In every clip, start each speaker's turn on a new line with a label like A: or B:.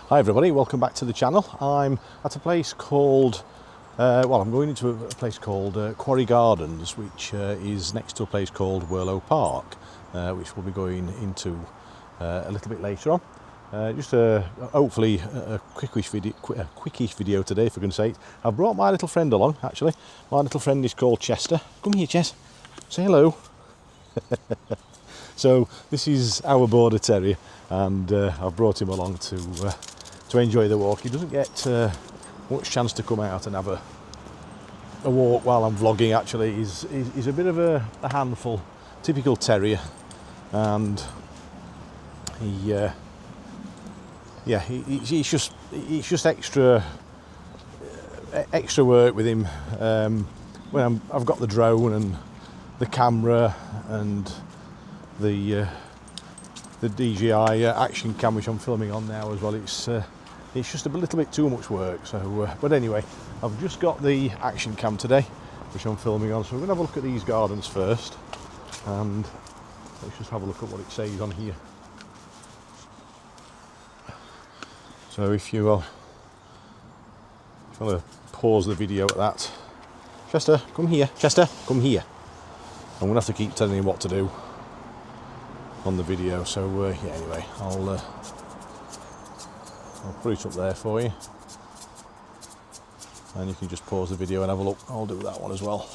A: Hi everybody, welcome back to the channel. I'm at a place called, I'm going into a place called Quarry Gardens, which is next to a place called Whirlow Park, which we'll be going into a little bit later on. Hopefully a quickish video today, for goodness sake. I've brought my little friend along, actually. My little friend is called Chester. Come here, Chess. Say hello. So this is our border terrier, and I've brought him along to enjoy the walk. He doesn't get much chance to come out and have a walk while I'm vlogging. Actually, he's a bit of a handful, typical terrier, and he's just extra work with him when I've got the drone and the camera and the DJI action cam, which I'm filming on now as well. It's just a little bit too much work. So, but anyway, I've just got the action cam today, which I'm filming on. So we're going to have a look at these gardens first, and let's just have a look at what it says on here. So if you want to pause the video at that, Chester, come here. Chester, come here. I'm going to have to keep telling him what to do on the video. So yeah, anyway, I'll put it up there for you, and you can just pause the video and have a look. I'll do that one as well.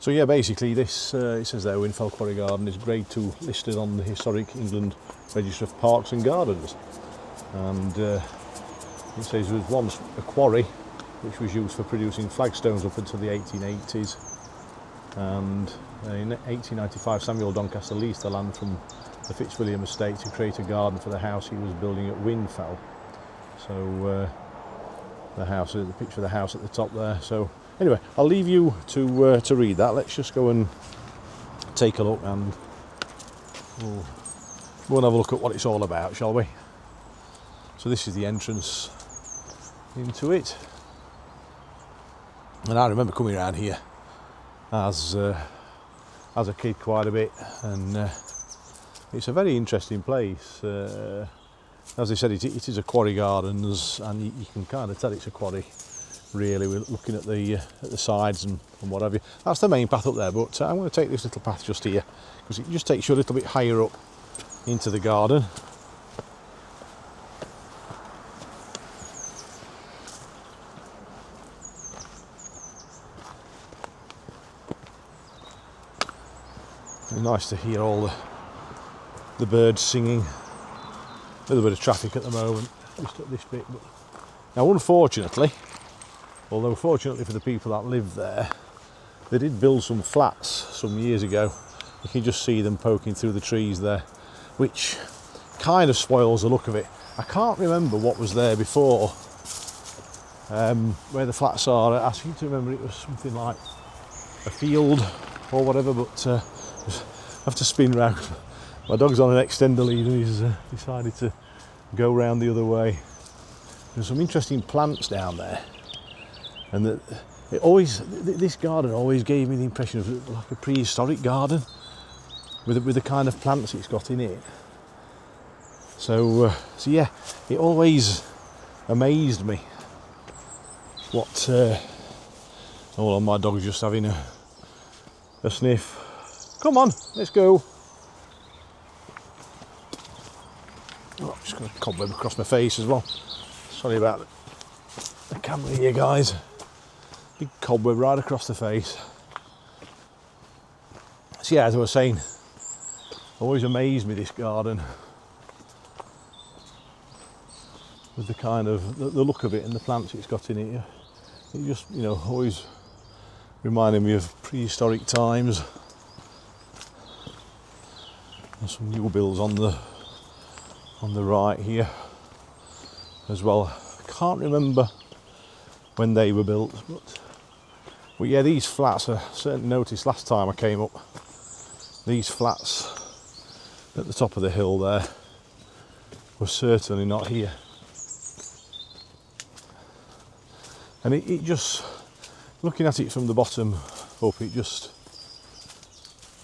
A: So yeah, basically this, it says there, Whinfell Quarry Garden is Grade 2 listed on the Historic England Register of Parks and Gardens, and it says there was once a quarry which was used for producing flagstones up until the 1880s, and in 1895 Samuel Doncaster leased the land from the Fitzwilliam estate to create a garden for the house he was building at Whinfell. So the picture of the house at the top there. So anyway, I'll leave you to read that. Let's just go and take a look, and we'll go and have a look at what it's all about, shall we? So this is the entrance into it, and I remember coming around here as a kid quite a bit, and it's a very interesting place. As I said, it is a quarry gardens, and you can kind of tell it's a quarry. Really, we're looking at the sides and what have you. That's the main path up there, but I'm going to take this little path just here, because it just takes you a little bit higher up into the garden. It's nice to hear all the birds singing. A little bit of traffic at the moment, just at this bit. But now, unfortunately, although fortunately for the people that live there, they did build some flats some years ago. You can just see them poking through the trees there, which kind of spoils the look of it. I can't remember what was there before, where the flats are. I seem to remember it was something like a field or whatever, but I have to spin round. My dog's on an extender lead, and he's decided to go round the other way. There's some interesting plants down there, and this garden always gave me the impression of like a prehistoric garden with the kind of plants it's got in it. So yeah, it always amazed me what. Hold on, my dog's just having a sniff. Come on, let's go. Oh, I'm just going to cobweb across my face as well. Sorry about the camera here, guys. Big cobweb right across the face. So yeah, as I was saying, always amazed me, this garden, with the kind of the look of it and the plants it's got in it. It just, always reminded me of prehistoric times. And some new builds on the right here as well. I can't remember when they were built, but yeah, these flats, I certainly noticed last time I came up, these flats at the top of the hill there were certainly not here. And it just, looking at it from the bottom up, it just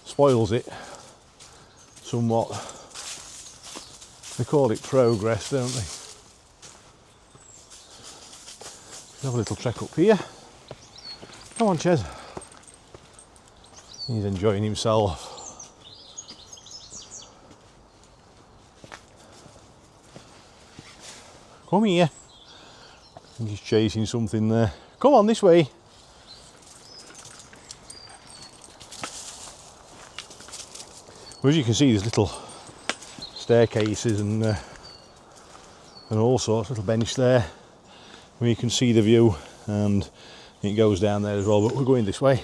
A: spoils it somewhat. They call it progress, don't they? Have a little trek up here. Come on, Ches. He's enjoying himself. Come here. I think he's chasing something there. Come on, this way. Well, as you can see, there's little staircases and all sorts. Little bench there where you can see the view, and it goes down there as well. But we're going this way.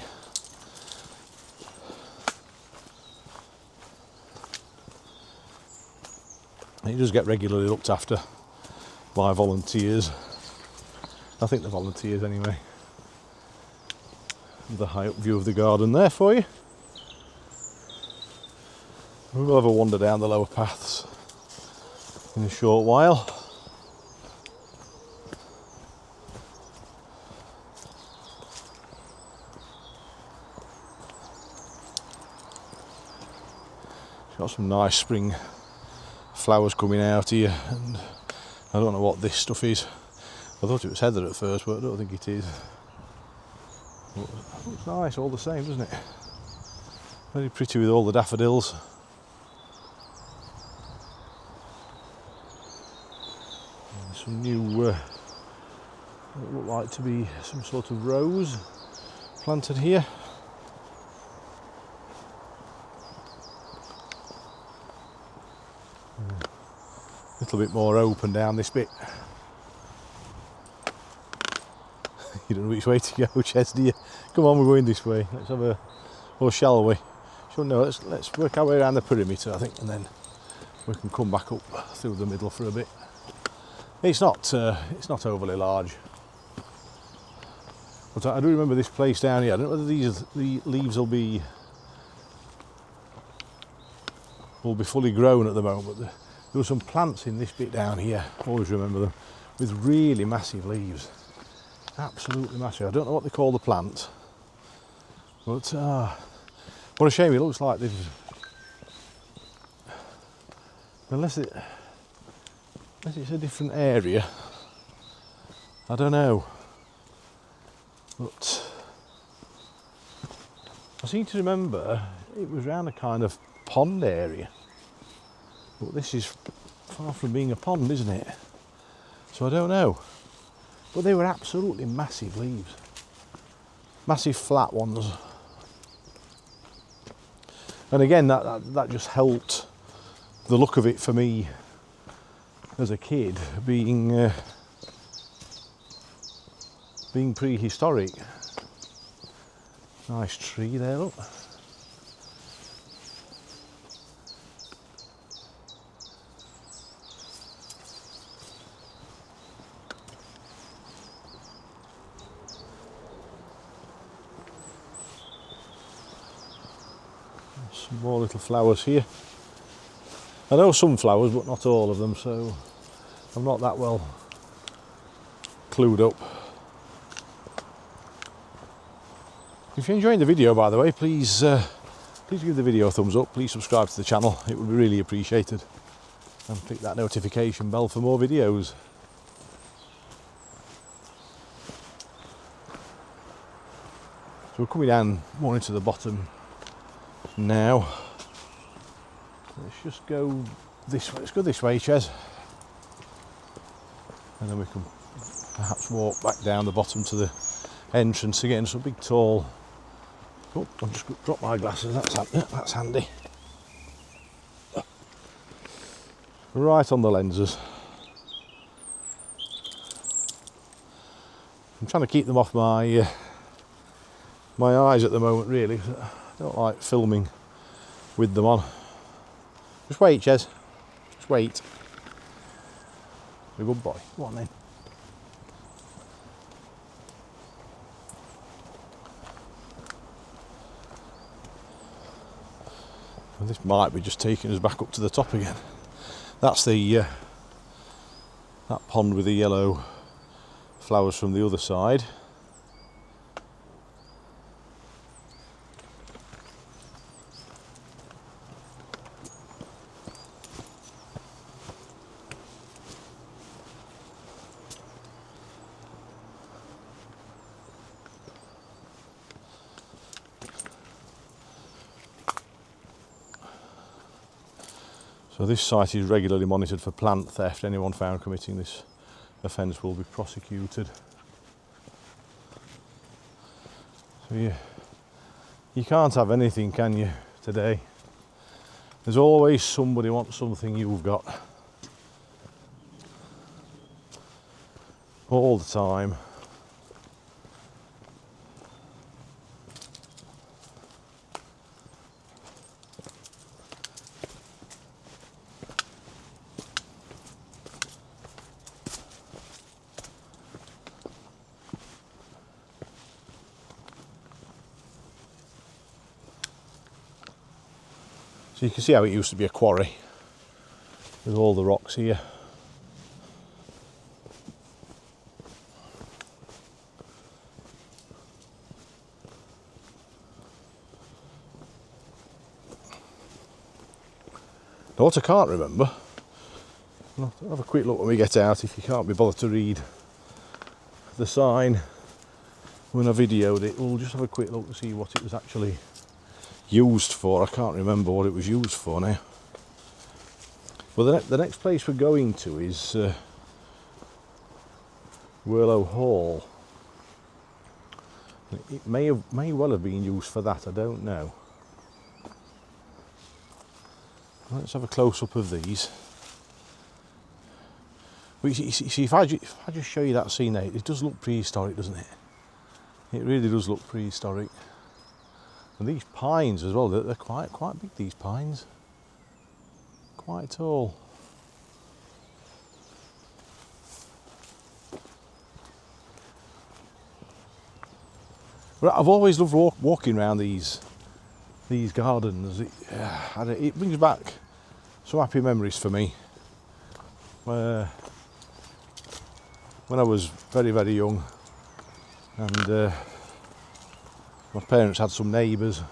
A: It does get regularly looked after by volunteers. I think the volunteers anyway. The high up view of the garden there for you. We'll have a wander down the lower paths in a short while. It's got some nice spring flowers coming out here, and I don't know what this stuff is. I thought it was heather at first, but I don't think it is. But it looks nice all the same, doesn't it? Very pretty with all the daffodils. And some new, what look like to be some sort of rose planted here. A little bit more open down this bit. You don't know which way to go, Ches, do you? Come on, we're going this way. Let's have a, or shall we? No, let's work our way around the perimeter, I think, and then we can come back up through the middle for a bit. It's not overly large, but I do remember this place down here. I don't know whether the leaves will be fully grown at the moment. There were some plants in this bit down here. Always remember them, with really massive leaves. Absolutely massive. I don't know what they call the plant, but what a shame. It looks like this, unless it's a different area. I don't know, but I seem to remember it was around a kind of pond area, but this is far from being a pond, isn't it? So I don't know. But they were absolutely massive leaves, massive flat ones, and again that just helped the look of it for me as a kid, being prehistoric. Nice tree there, look. Some more little flowers here. I know some flowers, but not all of them, so I'm not that well clued up. If you're enjoying the video, by the way, please give the video a thumbs up. Please subscribe to the channel. It would be really appreciated. And click that notification bell for more videos. So we're coming down more into the bottom now. Let's just go this way. Let's go this way, Ches, and then we can perhaps walk back down the bottom to the entrance again. Some big tall. Oh, I've just dropped my glasses. That's handy. Right on the lenses. I'm trying to keep them off my eyes at the moment, really. I don't like filming with them on. Just wait, Ches. Just wait. You're a good boy. Go on then. Well, this might be just taking us back up to the top again. That's the that pond with the yellow flowers from the other side. So this site is regularly monitored for plant theft. Anyone found committing this offence will be prosecuted. So you can't have anything, can you, today? There's always somebody wants something you've got. All the time. So you can see how it used to be a quarry with all the rocks here. Now what I can't remember, I'll have a quick look when we get out if you can't be bothered to read the sign when I videoed it. We'll just have a quick look to see what it was actually used for. I can't remember what it was used for now. Well, the next place we're going to is Whirlow Hall. It may well have been used for that, I don't know. Let's have a close-up of these. Well, you see, if I just show you that scene there, it does look prehistoric, doesn't it? It really does look prehistoric. And these pines as well, they're quite big, these pines. Quite tall. But I've always loved walking around these gardens. It brings back some happy memories for me. When I was very, very young, and my parents had some neighbours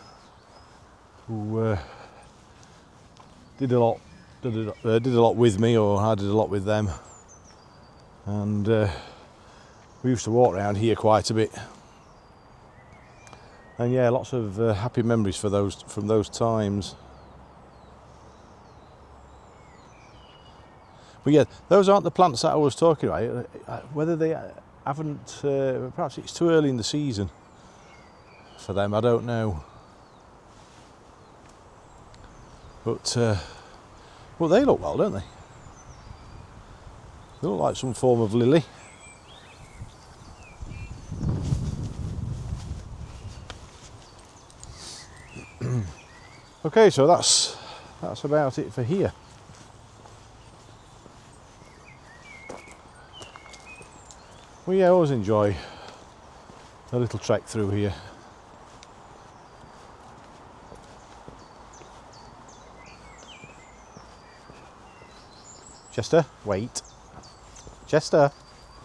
A: who did a lot with me, or I did a lot with them, and we used to walk around here quite a bit. And yeah, lots of happy memories from those times. But yeah, those aren't the plants that I was talking about. Whether they haven't, perhaps it's too early in the season for them, I don't know. But well, they look well, don't they? They look like some form of lily. Okay, so that's about it for here. Well, yeah, I always enjoy a little trek through here. Chester, wait. Chester,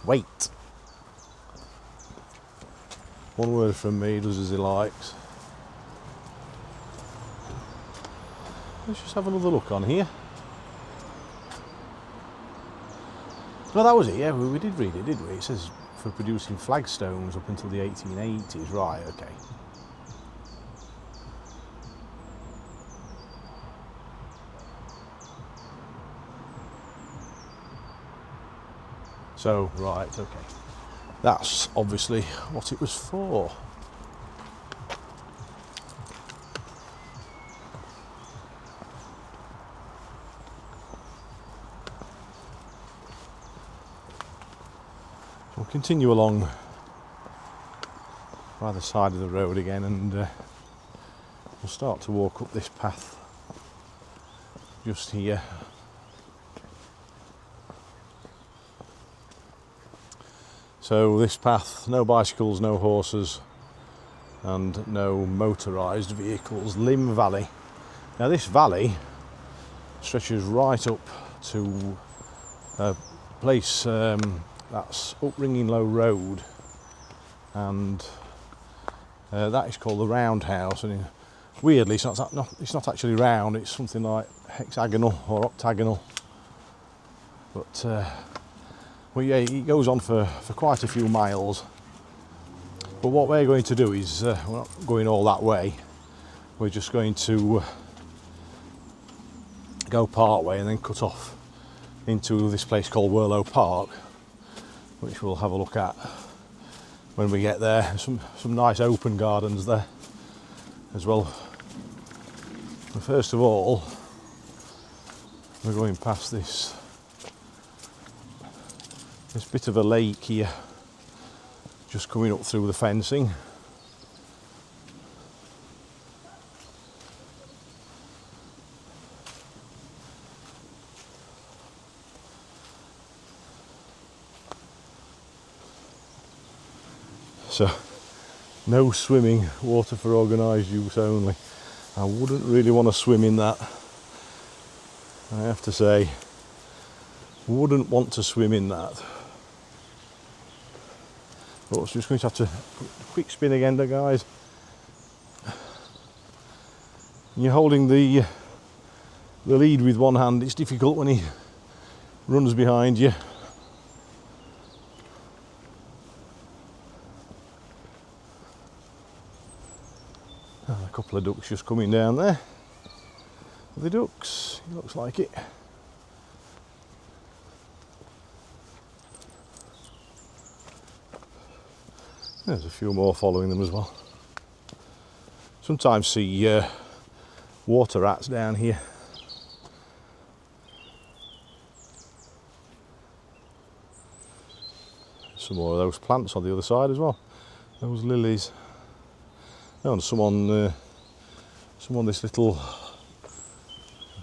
A: wait. One word from me, does as he likes. Let's just have another look on here. Well, that was it, yeah, we did read it, didn't we? It says for producing flagstones up until the 1880s, right, okay. So, right, okay. That's obviously what it was for. We'll continue along by the side of the road again, and we'll start to walk up this path just here. So this path, no bicycles, no horses, and no motorised vehicles. Lim Valley. Now this valley stretches right up to a place that's up Ringing Low Road, and that is called the Roundhouse. And weirdly, it's not actually round. It's something like hexagonal or octagonal. But well, yeah, it goes on for quite a few miles. But what we're going to do is we're not going all that way. We're just going to go part way and then cut off into this place called Whirlow Park, which we'll have a look at when we get there. Some nice open gardens there as well. But first of all, we're going past this bit of a lake here, just coming up through the fencing. So, no swimming, water for organised use only. I wouldn't really want to swim in that. I have to say, wouldn't want to swim in that. But I was just going to have to quick spin again there, guys. You're holding the lead with one hand. It's difficult when he runs behind you. A couple of ducks just coming down there. The ducks, it looks like it. There's a few more following them as well. Sometimes see water rats down here. Some more of those plants on the other side as well. Those lilies. Oh, and some on this little,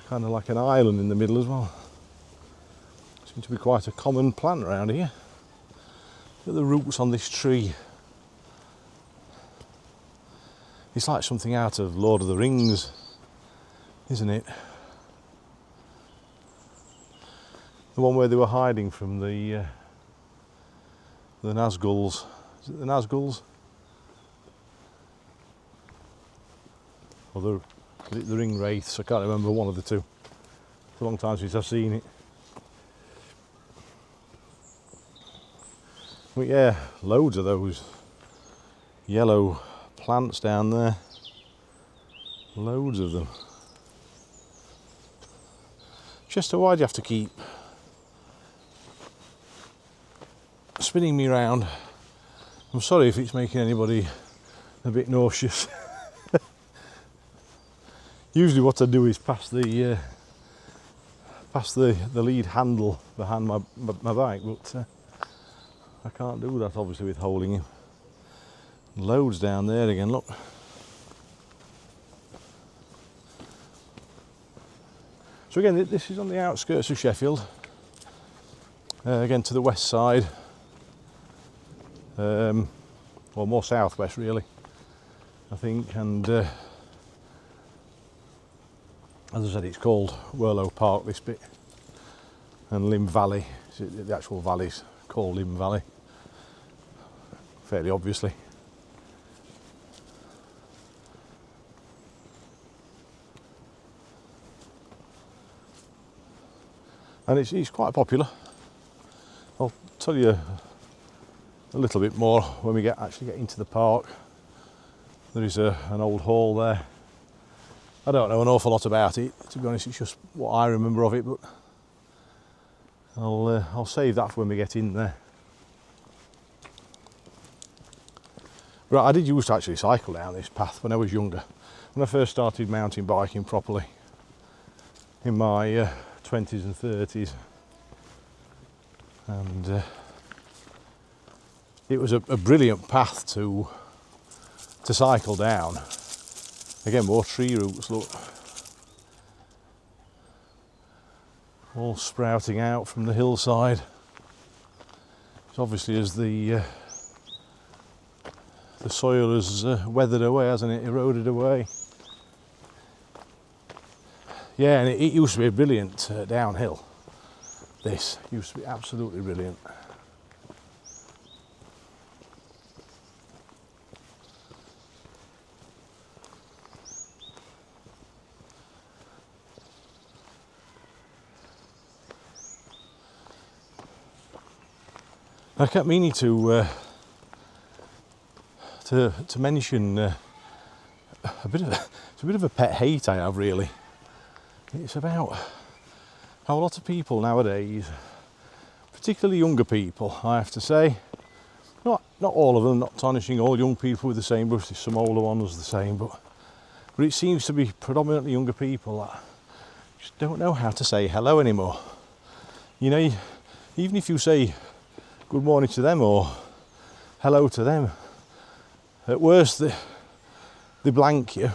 A: kind of like an island in the middle as well. Seems to be quite a common plant around here. Look at the roots on this tree. It's like something out of Lord of the Rings, isn't it? The one where they were hiding from the Nazguls. Is it the Nazguls? Or the ring wraiths, I can't remember, one of the two. It's a long time since I've seen it. But yeah, loads of those yellow plants down there. Loads of them. Chester, why do you have to keep spinning me round? I'm sorry if it's making anybody a bit nauseous. Usually what I do is pass the lead handle behind my bike, but I can't do that obviously with holding him. Loads down there again, look. So again, this is on the outskirts of Sheffield. Again to the west side, or more southwest really, I think, and as I said, it's called Whirlow Park, this bit, and Lim Valley. The actual valley's called Lim Valley, fairly obviously. And it's quite popular. I'll tell you a little bit more when we actually get into the park. There is an old hall there. I don't know an awful lot about it, to be honest. It's just what I remember of it, but I'll save that for when we get in there. Right, I did used to actually cycle down this path when I was younger. When I first started mountain biking properly in my 20s and 30s, and it was a brilliant path to cycle down. Again, more tree roots, look, all sprouting out from the hillside. It's obviously as the soil has weathered away, hasn't it, eroded away. Yeah, and it used to be a brilliant downhill. This used to be absolutely brilliant. I kept meaning to mention it's a bit of a pet hate I have really. It's about how a lot of people nowadays, particularly younger people, I have to say, not all of them, not tarnishing all young people with the same brush, there's some older ones the same, but it seems to be predominantly younger people that just don't know how to say hello anymore. You know, even if you say good morning to them or hello to them, at worst they blank you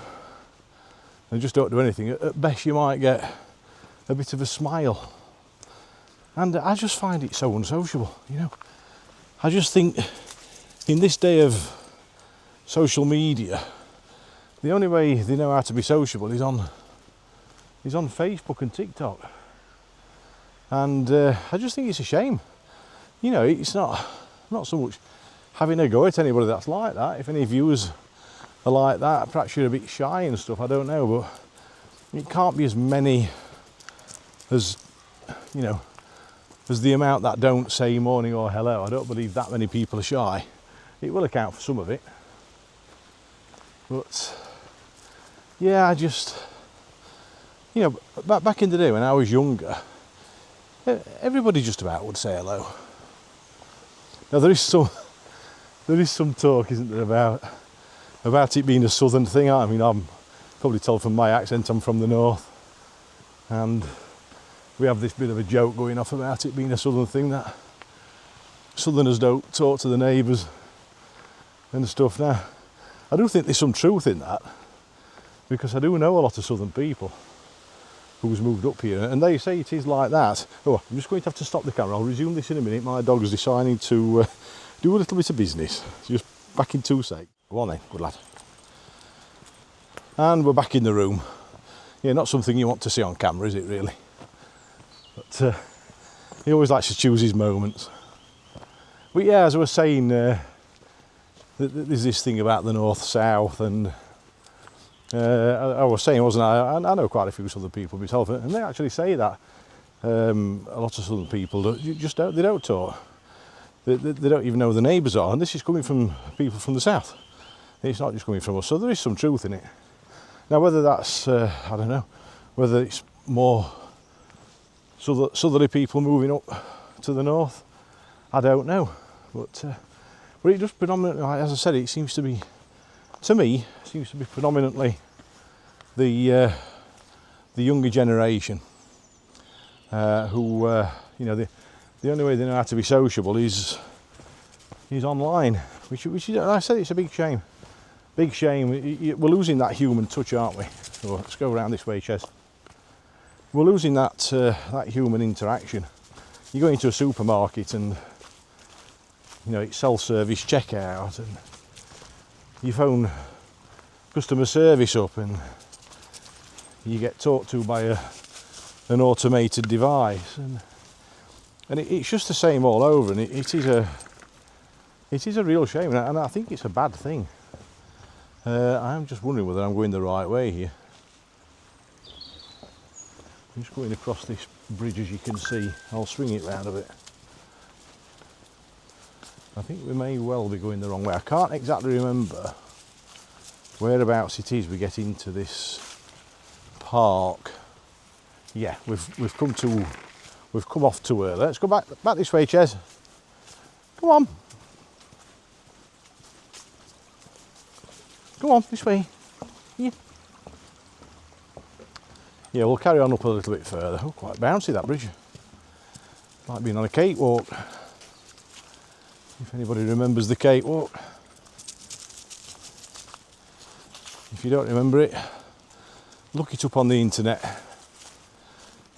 A: and just don't do anything. At best you might get a bit of a smile. And I just find it so unsociable, you know. I just think in this day of social media, the only way they know how to be sociable is on Facebook and TikTok. And I just think it's a shame. You know, it's not so much having a go at anybody that's like that. If any viewers are like that, perhaps you're a bit shy and stuff, I don't know, but it can't be as many as, you know, as the amount that don't say morning or hello. I don't believe that many people are shy. It will account for some of it. But yeah, I just, you know, back in the day when I was younger, everybody just about would say hello. Now there is some talk, isn't there, about it being a southern thing. I mean, I'm probably told from my accent I'm from the north, and we have this bit of a joke going off about it being a southern thing, that southerners don't talk to the neighbours and stuff. Now, I do think there's some truth in that, because I do know a lot of southern people who's moved up here, and they say it is like that. Oh, I'm just going to have to stop the camera. I'll resume this in a minute. My dog's deciding to do a little bit of business. Just back in 2 seconds. Go on then, good lad. And we're back in the room. Yeah, not something you want to see on camera, is it really? But he always likes to choose his moments. But yeah, as I was saying, there's this thing about the north-south, and I was saying, wasn't I? I know quite a few southern people myself, and they actually say that a lot of southern people they don't talk. They don't even know who the neighbours are, and this is coming from people from the south. It's not just coming from us, so there is some truth in it. Now, whether that's I don't know, whether it's more southerly people moving up to the north, I don't know, but it just predominantly, as I said, it seems to be, to me, seems to be predominantly the younger generation who, you know, the only way they know how to be sociable is online, which is, I said, it's a big shame. Big shame. We're losing that human touch, aren't we? So let's go around this way, Ches. We're losing that human interaction. You go into a supermarket and, you know, it's self-service checkout, and you phone customer service up and you get talked to by an automated device, and it's just the same all over, and it is a real shame, and I think it's a bad thing. I'm just wondering whether I'm going the right way here. I'm just going across this bridge, as you can see. I'll swing it round a bit. I think we may well be going the wrong way. I can't exactly remember whereabouts it is we get into this park. Yeah, we've come off too early. Let's go back this way, Ches. Come on. Come on, this way. Yeah. Yeah, we'll carry on up a little bit further. Oh, quite bouncy, that bridge. Like being on a cakewalk. If anybody remembers the cakewalk. If you don't remember it, look it up on the internet.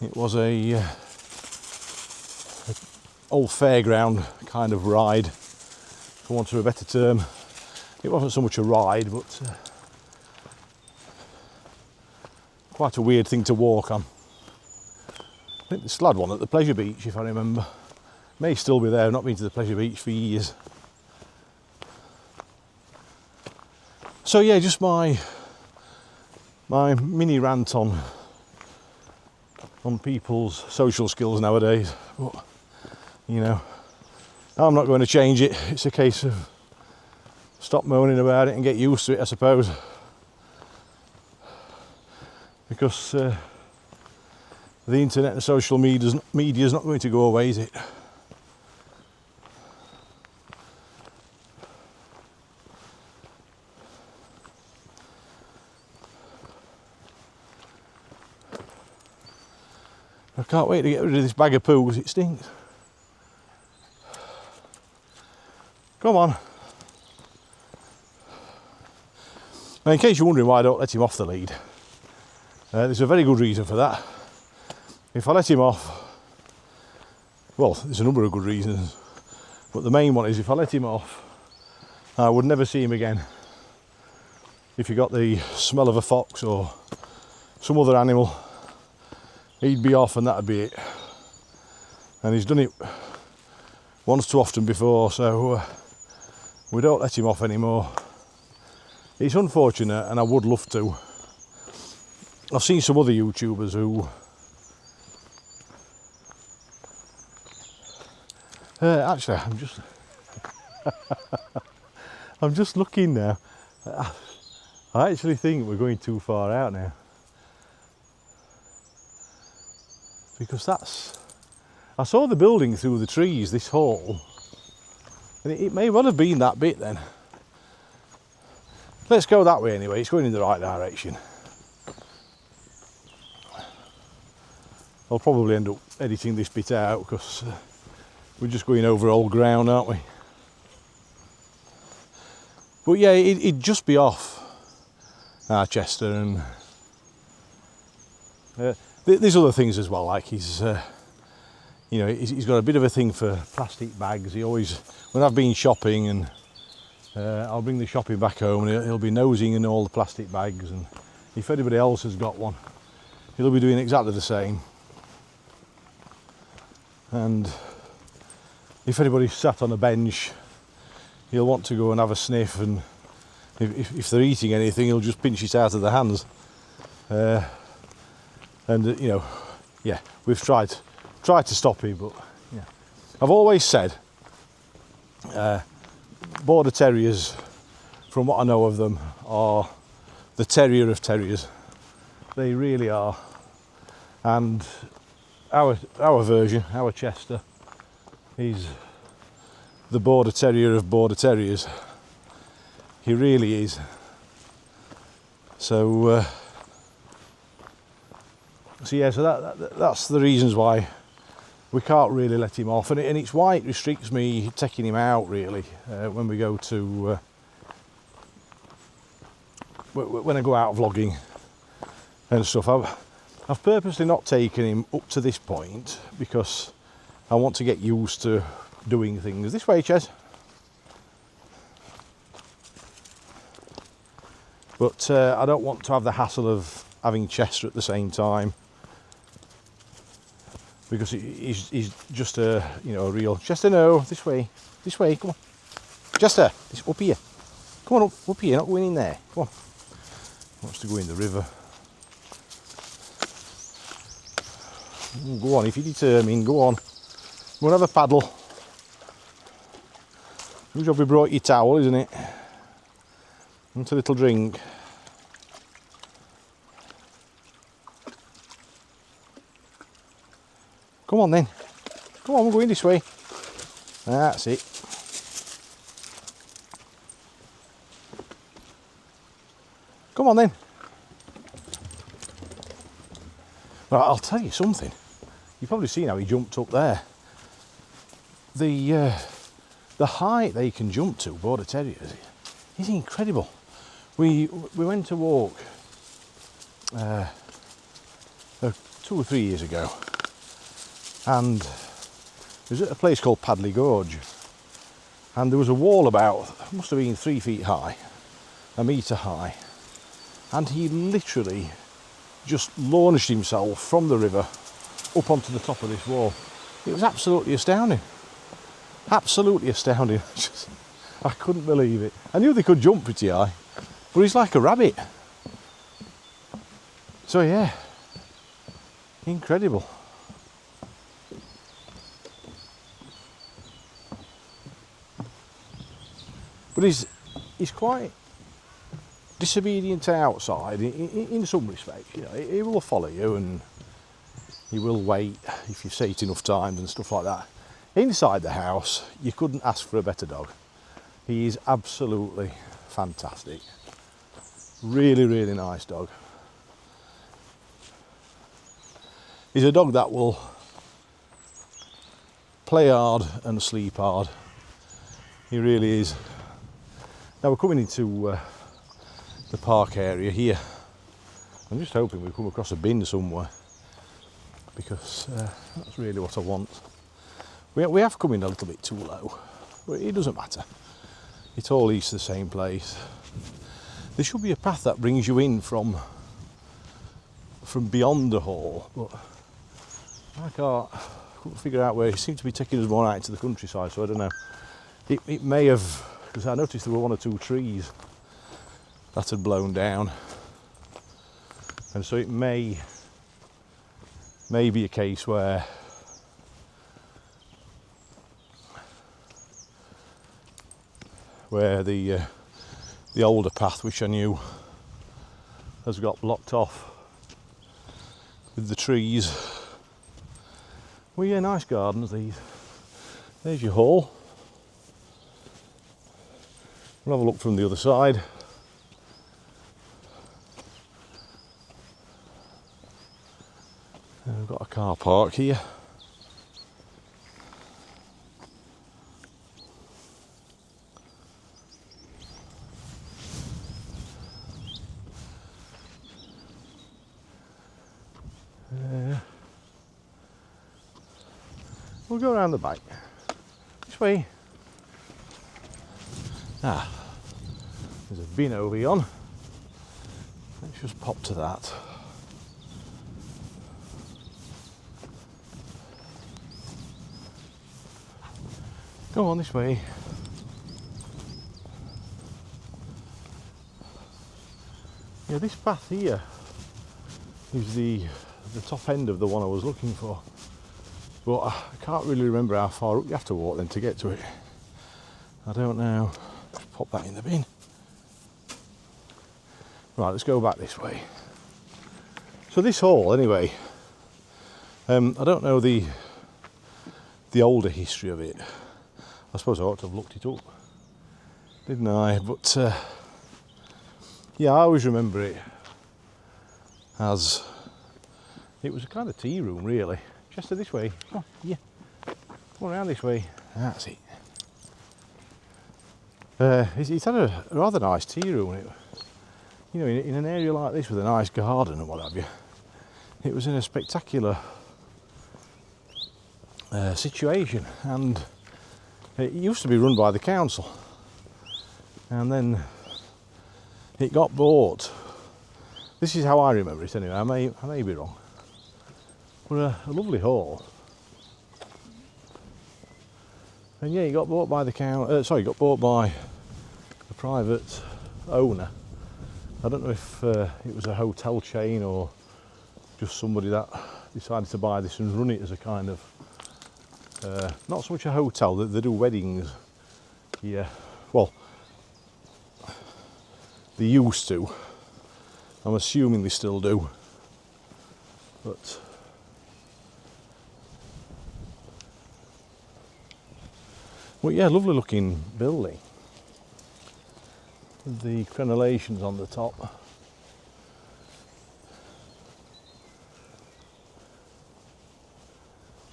A: It was a old fairground kind of ride, for want of a better term. It wasn't so much a ride, but quite a weird thing to walk on. I think this lad one at the Pleasure Beach, if I remember. May still be there. I've not been to the Pleasure Beach for years. So yeah, just my mini rant on people's social skills nowadays. But, you know, I'm not going to change it. It's a case of stop moaning about it and get used to it, I suppose. Because the internet and social media's not going to go away, is it? I can't wait to get rid of this bag of poo because it stinks. Come on. Now, in case you're wondering why I don't let him off the lead, there's a very good reason for that. If I let him off, well, there's a number of good reasons, but the main one is if I let him off, I would never see him again. If you got the smell of a fox or some other animal, he'd be off and that'd be it. And he's done it once too often before, so we don't let him off anymore. It's unfortunate, and I would love to. I've seen some other YouTubers who actually I'm just looking now. I actually think we're going too far out now, because I saw the building through the trees, this hall, and it may well have been that bit then. Let's go that way anyway, it's going in the right direction. I'll probably end up editing this bit out because we're just going over old ground, aren't we? But yeah, it'd just be off Chester, and there's other things as well, like he's got a bit of a thing for plastic bags. He always, when I've been shopping and I'll bring the shopping back home, and he'll be nosing in all the plastic bags, and if anybody else has got one, he'll be doing exactly the same. And if anybody's sat on a bench, he'll want to go and have a sniff, and if they're eating anything, he'll just pinch it out of their hands. And yeah, we've tried to stop him, but yeah, I've always said Border Terriers, from what I know of them, are the terrier of terriers. They really are. And our version, our Chester, is the Border Terrier of Border Terriers. He really is. So yeah, so that's the reasons why we can't really let him off, and it's why it restricts me taking him out really when we go to when I go out vlogging and stuff. I've purposely not taken him up to this point because I want to get used to doing things this way, Ches. But I don't want to have the hassle of having Chester at the same time, because he's just a real Chester. No, this way, come on, Chester, up here, come on up here, not going in there, come on. Wants to go in the river. Go on, if you're determined, go on, go and have a paddle. Good job we brought your towel, isn't it? Want a little drink. Come on then. Come on, we're going this way. That's it. Come on then. Right, I'll tell you something. You've probably seen how he jumped up there. The height they can jump to, Border Terriers, is incredible. We went to walk 2 or 3 years ago, and it was at a place called Padley Gorge, and there was a wall about, must have been 3 feet high, 1 metre high, and he literally just launched himself from the river up onto the top of this wall. It was absolutely astounding. Absolutely astounding. I couldn't believe it. I knew they could jump pretty high, but he's like a rabbit. So yeah, incredible. But he's quite disobedient outside in some respects. He will follow you, and He will wait if you say it enough times and stuff like that. Inside the house, you couldn't ask for a better dog. He is absolutely fantastic. Really, really nice dog. He's a dog that will play hard and sleep hard. He really is. Now we're coming into the park area here. I'm just hoping we come across a bin somewhere, because that's really what I want. We have come in a little bit too low, but it doesn't matter. It all leads to the same place. There should be a path that brings you in from beyond the hall, but I couldn't figure out where. It seemed to be taking us more out into the countryside, so I don't know. It may have, because I noticed there were 1 or 2 trees that had blown down, and so it may be a case where the older path, which I knew, has got blocked off with the trees. Well, yeah, nice gardens these. There's your hall. We'll have a look from the other side. And we've got a car park here. We'll go around the back. This way. Ah, there's a bin over yon. Let's just pop to that. Go on this way. Yeah, this path here is the top end of the one I was looking for. But I can't really remember how far up you have to walk then to get to it. I don't know. Just pop that in the bin. Right, let's go back this way. So this hall, anyway, I don't know the older history of it. I suppose I ought to have looked it up, didn't I? But yeah, I always remember it as it was a kind of tea room, really. Chester, this way. Come on, yeah. Come on around this way. That's it. It's had a rather nice tea room. You know, in an area like this with a nice garden and what have you, it was in a spectacular situation, and it used to be run by the council, and then it got bought. This is how I remember it anyway. I may be wrong. But a lovely hall. And yeah, it got bought by the got bought by a private owner. I don't know if it was a hotel chain or just somebody that decided to buy this and run it as a kind of not so much a hotel. They do weddings. Yeah, well, they used to. I'm assuming they still do. But well, yeah, lovely looking building. The crenellations on the top.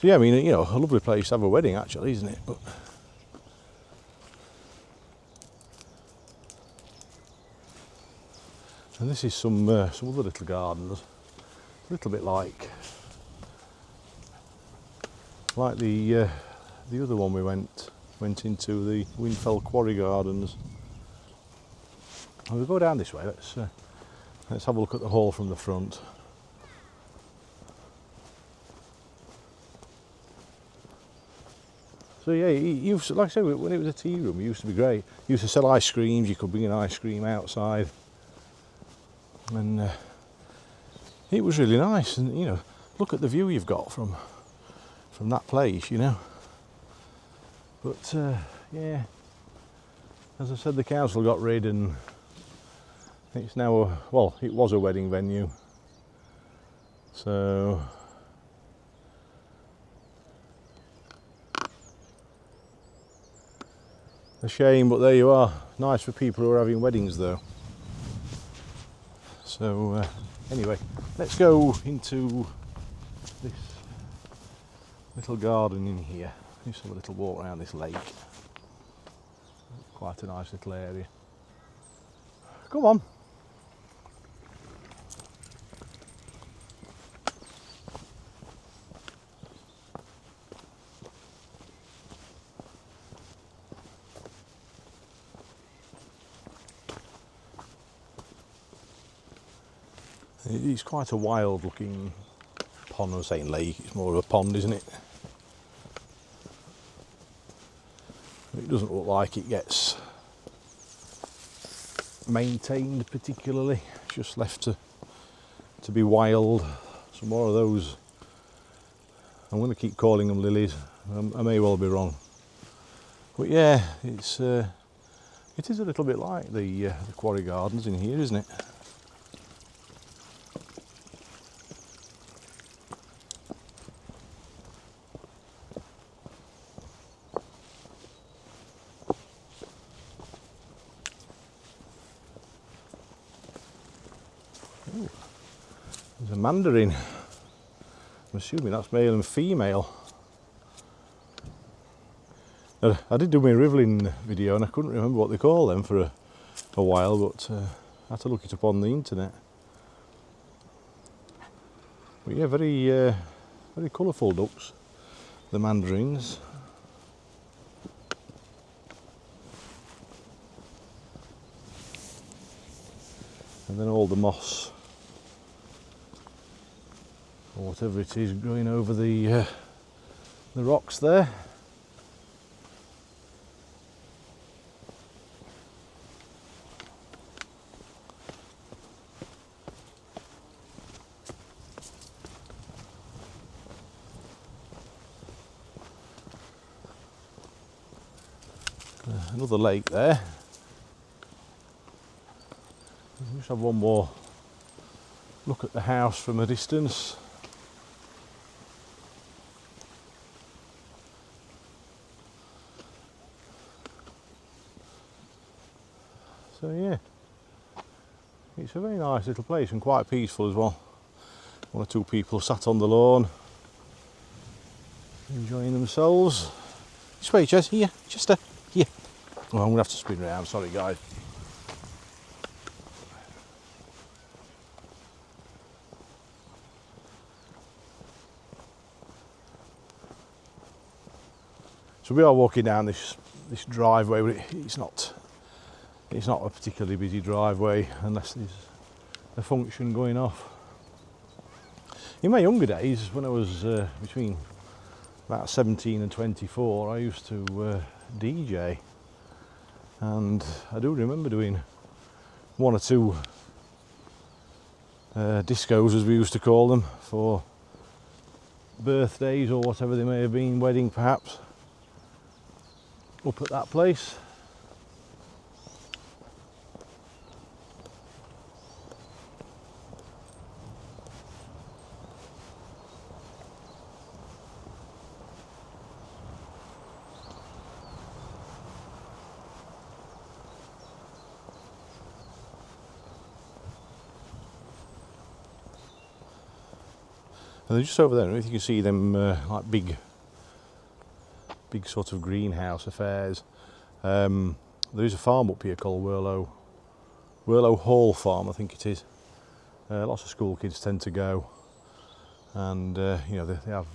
A: So yeah, I mean, you know, a lovely place to have a wedding, actually, isn't it? But and this is some other little gardens, a little bit like the other one we went into, the Whinfell Quarry Gardens. And we'll go down this way. Let's have a look at the hall from the front. So yeah, like I said, when it was a tea room, it used to be great. It used to sell ice creams. You could bring an ice cream outside, and it was really nice. And you know, look at the view you've got from that place, you know. But yeah, as I said, the council got rid, and it's now it was a wedding venue. So A shame, but there you are. Nice for people who are having weddings though. So anyway, let's go into this little garden in here. Just have a little walk around this lake. Quite a nice little area. Come on. It's quite a wild looking pond. I'm saying lake, it's more of a pond, isn't it? It doesn't look like it gets maintained particularly. It's just left to be wild. Some more of those. I'm going to keep calling them lilies. I may well be wrong, but yeah, it is a little bit like the Quarry Gardens in here, isn't it? Ooh, there's a mandarin. I'm assuming that's male and female. Now, I did do my rivelling video and I couldn't remember what they call them for a while, but I had to look it up on the internet. But yeah, very colourful ducks, the mandarins. And then all the moss, or whatever it is, growing over the rocks there. Another lake there. Just have one more look at the house from a distance. So yeah, it's a very nice little place and quite peaceful as well. One or two people sat on the lawn enjoying themselves. This way, Jess, here, Chester, here. Oh, I'm going to have to spin around, sorry guys. So we are walking down this driveway, but it's not a particularly busy driveway unless there's a function going off. In my younger days, when I was between about 17 and 24, I used to DJ, and I do remember doing one or two discos, as we used to call them, for birthdays or whatever they may have been, wedding perhaps, up at that place. And they're just over there. I don't know if you can see them like big sort of greenhouse affairs. There is a farm up here called Whirlow Hall Farm, I think it is. Lots of school kids tend to go, and you know, they have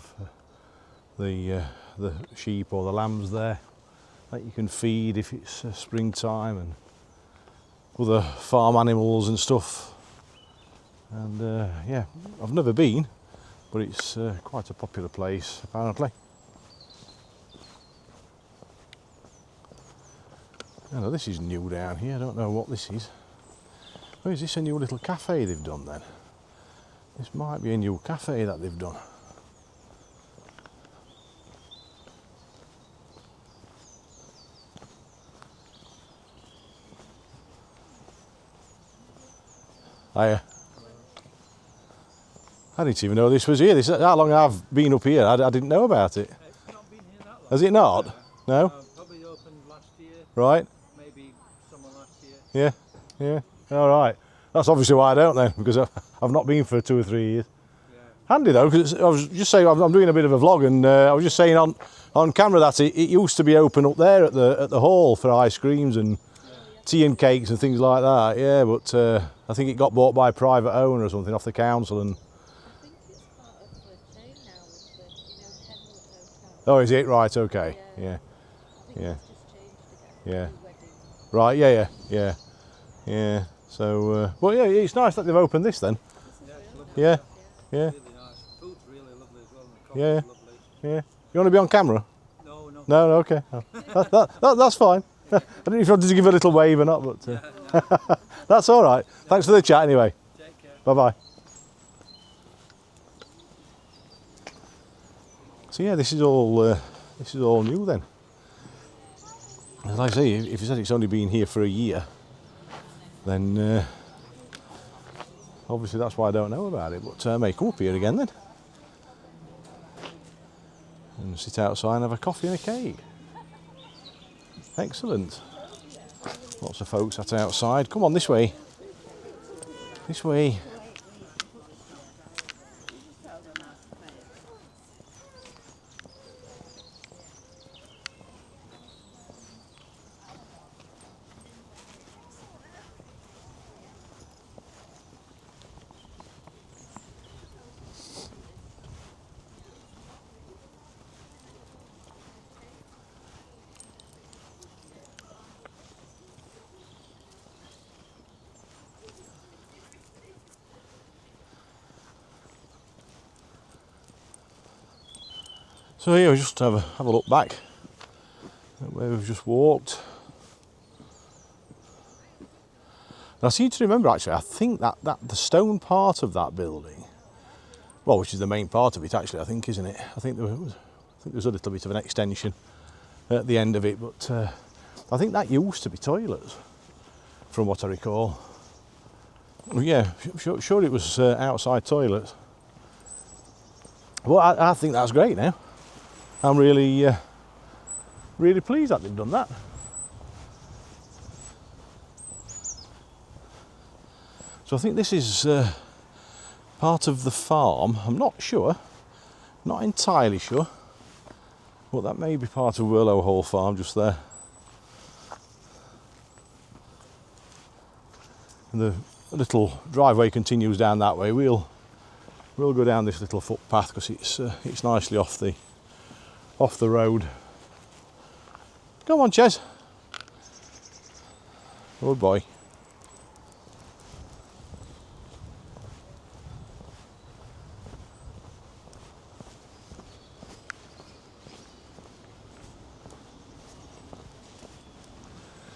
A: the sheep or the lambs there that you can feed if it's springtime, and other farm animals and stuff. And yeah, I've never been, but it's quite a popular place apparently. I know this is new down here, I don't know what this is. Oh, is this a new little cafe they've done then? This might be a new cafe that they've done. I didn't even know this was here. This how long I've been up here. I didn't know about it.
B: It's not been here that long.
A: Has it not? No?
B: Probably opened last year.
A: Right.
B: Maybe someone last year.
A: Yeah. Yeah. All right. That's obviously why I don't then, because I've not been for 2 or 3 years.
B: Yeah.
A: Handy though, because I was just saying I'm doing a bit of a vlog, and I was just saying on camera that it used to be open up there at the hall for ice creams and tea and cakes and things like that. Yeah, but I think it got bought by a private owner or something off the council. And
C: I think it's part of the chain now with the, Kenwood Hotel.
A: oh, is it right? Okay. Yeah.
C: I think
A: Yeah.
C: it's just changed again.
A: Yeah.
C: New wedding.
A: Right. Yeah. Yeah. Yeah. Yeah. So, well, yeah, it's nice that they've opened this then.
B: Yeah, it's lovely.
A: Yeah. Yeah.
B: Really nice. Food's really lovely as well. And the coffee's
A: Yeah.
B: lovely.
A: Yeah. You want to be on camera?
B: No, no.
A: No. Okay. Oh. That's fine. I don't know if you wanted to give a little wave or not, but that's all right. Thanks for the chat anyway.
B: Take care.
A: Bye bye. So yeah, this is all new then. As I say, if you said it's only been here for a year, then obviously that's why I don't know about it. But I may come up here again then and sit outside and have a coffee and a cake. Excellent. Lots of folks sat outside. Come on, this way. This way. So here we just have a look back at where we've just walked. And I seem to remember actually, I think that the stone part of that building, well, which is the main part of it actually, I think, isn't it? I think there was a little bit of an extension at the end of it, but I think that used to be toilets, from what I recall. Yeah, sure it was outside toilets. Well, I think that's great now. I'm really pleased that they've done that. So I think this is part of the farm. I'm not sure, not entirely sure, but that may be part of Whirlow Hall Farm just there. And the little driveway continues down that way. We'll go down this little footpath because it's nicely off the road. Come on, Ches. Good boy.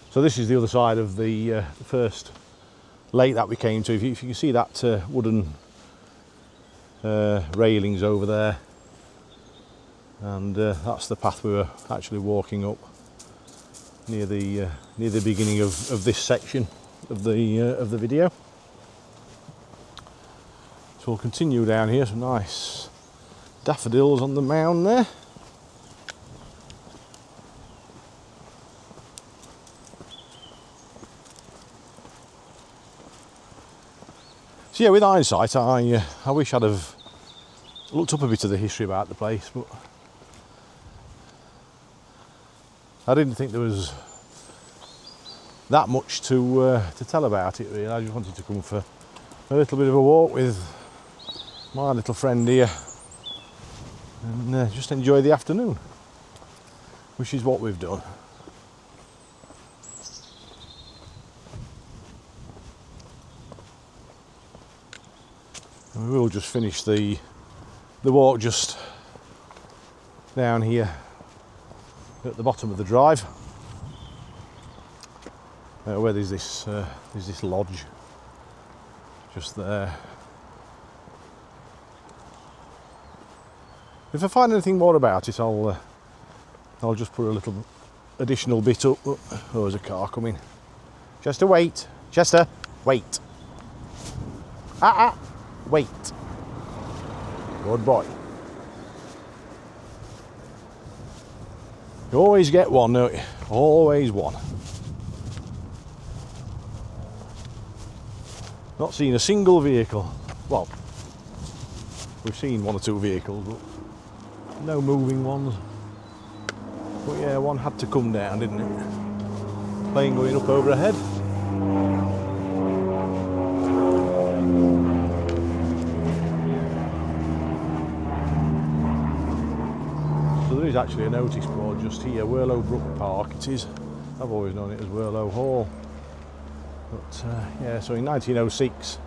A: So this is the other side of the first lake that we came to. If you can see that wooden railings over there, and that's the path we were actually walking up near the beginning of this section of the video. So we'll continue down here. Some nice daffodils on the mound there. So yeah, with hindsight, I wish I'd have looked up a bit of the history about the place, but I didn't think there was that much to tell about it really. I just wanted to come for a little bit of a walk with my little friend here and just enjoy the afternoon, which is what we've done. And we will just finish the walk just down here at the bottom of the drive, where there's this lodge just there. If I find anything more about it, I'll just put a little additional bit up. Oh, there's a car coming. Chester, wait. Chester, wait. Wait. Good boy. You always get one, don't you? Always one. Not seen a single vehicle. Well, we've seen one or two vehicles, but no moving ones. But yeah, one had to come down, didn't it? Plane going up overhead. So there is actually a notice board just here, Whirlow Brook Park it is. I've always known it as Whirlow Hall. But yeah, so in 1906,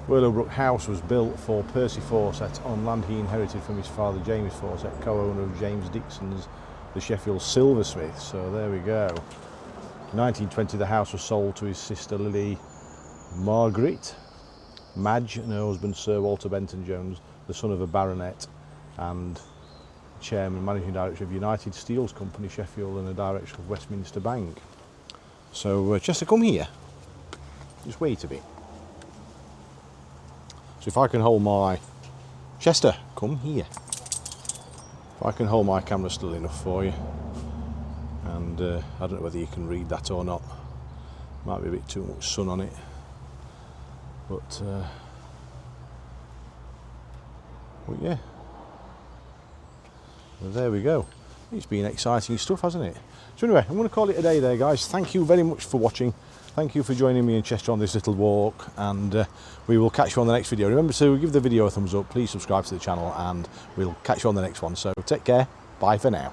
A: Whirlow Brook House was built for Percy Fawcett on land he inherited from his father James Fawcett, co-owner of James Dixon's the Sheffield silversmith. So there we go. In 1920 the house was sold to his sister Lily Margaret Madge and her husband Sir Walter Benton Jones, the son of a baronet and chairman, managing director of United Steels Company Sheffield and a director of Westminster Bank. So Chester, come here. Just wait a bit. So if I can hold my... Chester, come here. If I can hold my camera still enough for you. And I don't know whether you can read that or not. Might be a bit too much sun on it. But yeah. Well, there we go. It's been exciting stuff, hasn't it? So anyway, I'm going to call it a day there, guys. Thank you very much for watching. Thank you for joining me in Chester on this little walk, and we will catch you on the next video. Remember to give the video a thumbs up, please subscribe to the channel, and we'll catch you on the next one. So take care, bye for now.